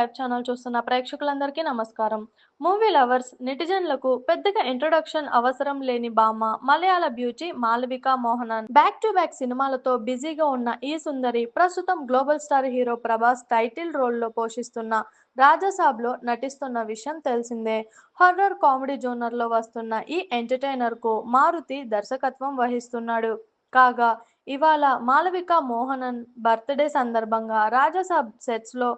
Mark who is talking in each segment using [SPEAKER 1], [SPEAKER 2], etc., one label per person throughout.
[SPEAKER 1] Live channel చూస్తున్న ప్రేక్షకులందరికీ నమస్కారం. మూవీ లవర్స్, నెటిజన్లకు పెద్దగా ఇంట్రొడక్షన్ అవసరం లేని భామ, మలయాళ beauty Malavika Mohanan. Back to back సినిమాలతో బిజీగా ఉన్న ఈ సుందరి ప్రస్తుతం global star hero Prabhas title రోల్లో పోషిస్తున్న రాజాసాబ్లో నటిస్తున్న విషయం తెలిసిందే. హర్రర్ కామెడీ జోనర్లో వస్తున్న ఈ ఎంటర్టైనర్ కు మారుతి దర్శకత్వం వహిస్తున్నాడు. కాగా ఇవాళ మాళవిక మోహనన్ బర్త్డే సందర్భంగా రాజాసాబ్ సెట్స్ లో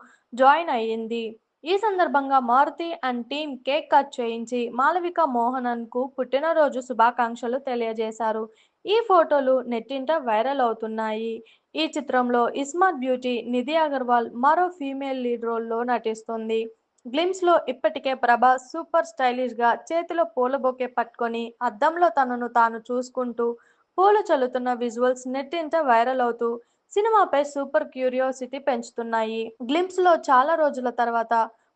[SPEAKER 1] జాయిన్ అయ్యింది. ఈ సందర్భంగా Maruthi and team cake cut చేయించి మాళవిక మోహనన్ కు పుట్టినరోజు శుభాకాంక్షలు తెలియజేశారు. ఈ ఫోటోలు నెట్టింట వైరల్ అవుతున్నాయి. ఈ చిత్రంలో ఇస్మార్ట్ బ్యూటీ నిధి అగర్వాల్ మరో ఫీమేల్ లీడ్ రోల్లో నటిస్తుంది. గ్లిమ్స్ లో ఇప్పటికే ప్రభాస్ సూపర్ స్టైలిష్ గా చేతిలో పూల బొకే పట్టుకొని అద్దంలో తనను తాను చూసుకుంటూ పూలు చల్లుతున్న విజువల్స్ నెట్టింట వైరల్ అవుతూ సినిమాపై సూపర్ క్యూరియాసిటీ పెంచుతున్నాయి. గ్లింప్స్ లో చాలా రోజుల తర్వాత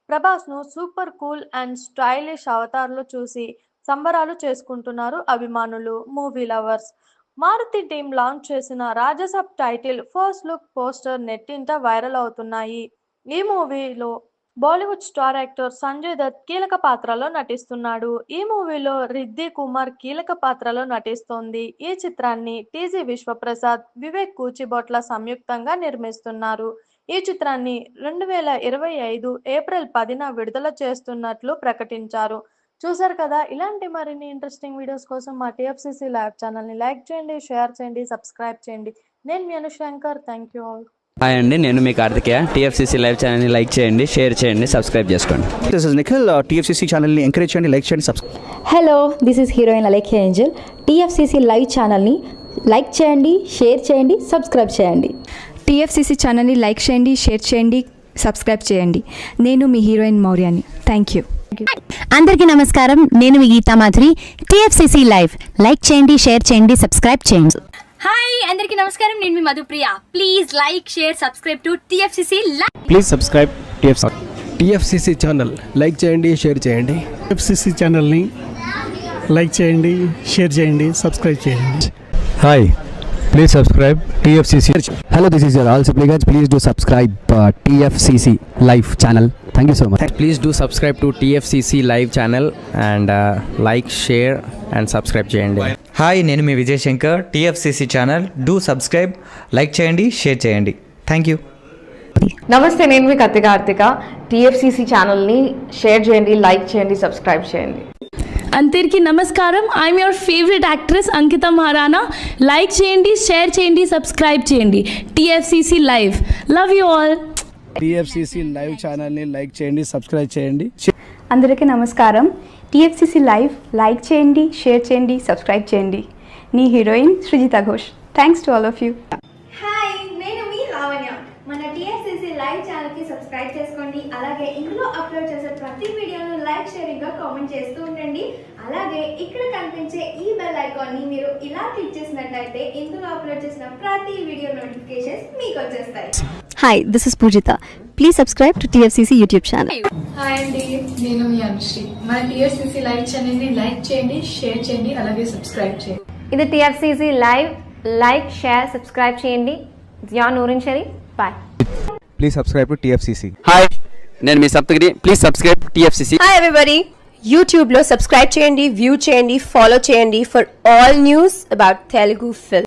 [SPEAKER 1] ప్రభాస్ ను super cool and stylish avatar లో చూసి సంబరాలు చేసుకుంటున్నారు అభిమానులు, movie lovers. Maruthi team launch చేసిన Rajasaab title first look poster నెట్టింట వైరల్ అవుతున్నాయి. ఈ మూవీలో Bollywood star actor Sanjay Dutt కీలక పాత్రలో నటిస్తున్నాడు. ఈ మూవీలో రిద్ధి కుమార్ కీలక పాత్రలో నటిస్తోంది. ఈ చిత్రాన్ని టీజీ విశ్వప్రసాద్, వివేక్ కూచిబొట్ల సంయుక్తంగా నిర్మిస్తున్నారు. ఈ చిత్రాన్ని 2025 ఏప్రిల్ 10న విడుదల చేస్తున్నట్లు ప్రకటించారు. చూసారు కదా, ఇలాంటి మరిన్ని ఇంట్రెస్టింగ్ వీడియోస్ కోసం మా టీఎఫ్సీసీ లైవ్ ఛానల్ని లైక్ చేయండి, షేర్ చేయండి, సబ్స్క్రైబ్ చేయండి. నేను మీ Anushankar. Thank you all.
[SPEAKER 2] Hi అండి, నేను మీ కార్తికేయ. టీఎఫ్సీసీ లైవ్ ఛానల్ని లైక్ చేయండి, షేర్ చేయండి, సబ్స్క్రైబ్ చేసుకోండి.
[SPEAKER 3] This is Nikhil. టీఎఫ్సీసీ ఛానల్ని ఎంకరేజ్ చేయండి, లైక్ చేయండి, subscribe.
[SPEAKER 4] Hello, this is heroine Alekhya Angel. TFCC live ఛానల్ని లైక్ చేయండి, షేర్ చేయండి, సబ్స్క్రైబ్ చేయండి.
[SPEAKER 5] టీఎఫ్సీసీ ఛానల్ని లైక్ చేయండి, షేర్ చేయండి, సబ్స్క్రైబ్ చేయండి. నేను మీ హీరోయిన్ మౌర్యాని. Thank you.
[SPEAKER 6] అందరికీ నమస్కారం, నేను మీ Geetha Madhuri. TFCC live like చేయండి, షేర్ చేయండి, సబ్స్క్రైబ్ చేయండి.
[SPEAKER 7] హాయ్ అందరికీ నమస్కారం, నేను మీ Madhupriya. Please like, share, subscribe to TFCC live.
[SPEAKER 3] Please subscribe
[SPEAKER 8] TFCC channel like చేయండి, షేర్ చేయండి.
[SPEAKER 9] టీఎఫ్సీసీ ఛానల్ని లైక్ చేయండి, షేర్ చేయండి, సబ్స్క్రైబ్ చేయండి.
[SPEAKER 8] Hi, please subscribe TFCC.
[SPEAKER 10] Hello, this is your all supplicants. Please do subscribe TFCC live channel. Thank you so much.
[SPEAKER 2] Please do subscribe to TFCC live channel and like, share and subscribe చేయండి.
[SPEAKER 11] Hi, నేను మీ Vijay Shankar. TFCC channel do subscribe, like చేయండి, share చేయండి. Thank you.
[SPEAKER 12] నమస్తే, నేను మీ Karthika. TFCC ఛానల్ని share చేయండి, లైక్ చేయండి, సబ్స్క్రైబ్ చేయండి.
[SPEAKER 5] అందరికీ నమస్కారం. I'm your favourite actress Ankita Maharana. Like చేయండి, షేర్ చేయండి, సబ్స్క్రైబ్ చేయండి. TFCC live. Love you all.
[SPEAKER 3] TFCC live ఛానల్ని లైక్ చేయండి, సబ్స్క్రైబ్ చేయండి.
[SPEAKER 4] అందరికీ నమస్కారం. టీఎఫ్సీసీ లైవ్ లైక్ చేయండి, షేర్ చేయండి, సబ్స్క్రైబ్ చేయండి. నీ heroine Srujitha Ghosh. Thanks to all of you.
[SPEAKER 7] Hi, నేను మీ లావణ్య. మన టీఎఫ్సీసీ లైవ్ ఛానల్ కి సబ్స్క్రైబ్ చేసుకోండి. అలాగే ఇందులో అప్లోడ్ చేసే ప్రతి వీడియోను లైక్, షేరింగ్ గా కామెంట్ చేస్తూ ఉండండి. అలాగే ఇక్కడ కనిపించే ఈ బెల్ ఐకాన్ ని మీరు ఇలా క్లిక్ చేసినట్లయితే ఇందులో అప్లోడ్ చేసిన ప్రతి వీడియో నోటిఫికేషన్స్ మీకు వచ్చేస్తాయి.
[SPEAKER 6] Hi, this is Poojitha. Please subscribe to TFCC YouTube channel.
[SPEAKER 5] Hi అండి, నేను మీ అనుశ్రీ. మన టీఎఫ్సీసీ లైవ్ ఛానల్ని లైక్ చేయండి, షేర్ చేయండి, అలాగే సబ్స్క్రైబ్ చేయండి.
[SPEAKER 12] ఇది TFCC live. Like, share, subscribe చేయండి. Zia Noorin Sharif. Bye.
[SPEAKER 10] Please subscribe to TFCC.
[SPEAKER 2] Hi, నేను మీ Saptagiri. Please subscribe TFCC.
[SPEAKER 12] Hi everybody, యూట్యూబ్లో సబ్స్క్రైబ్ చేయండి, వ్యూ చేయండి, ఫాలో చేయండి for all news about Telugu film.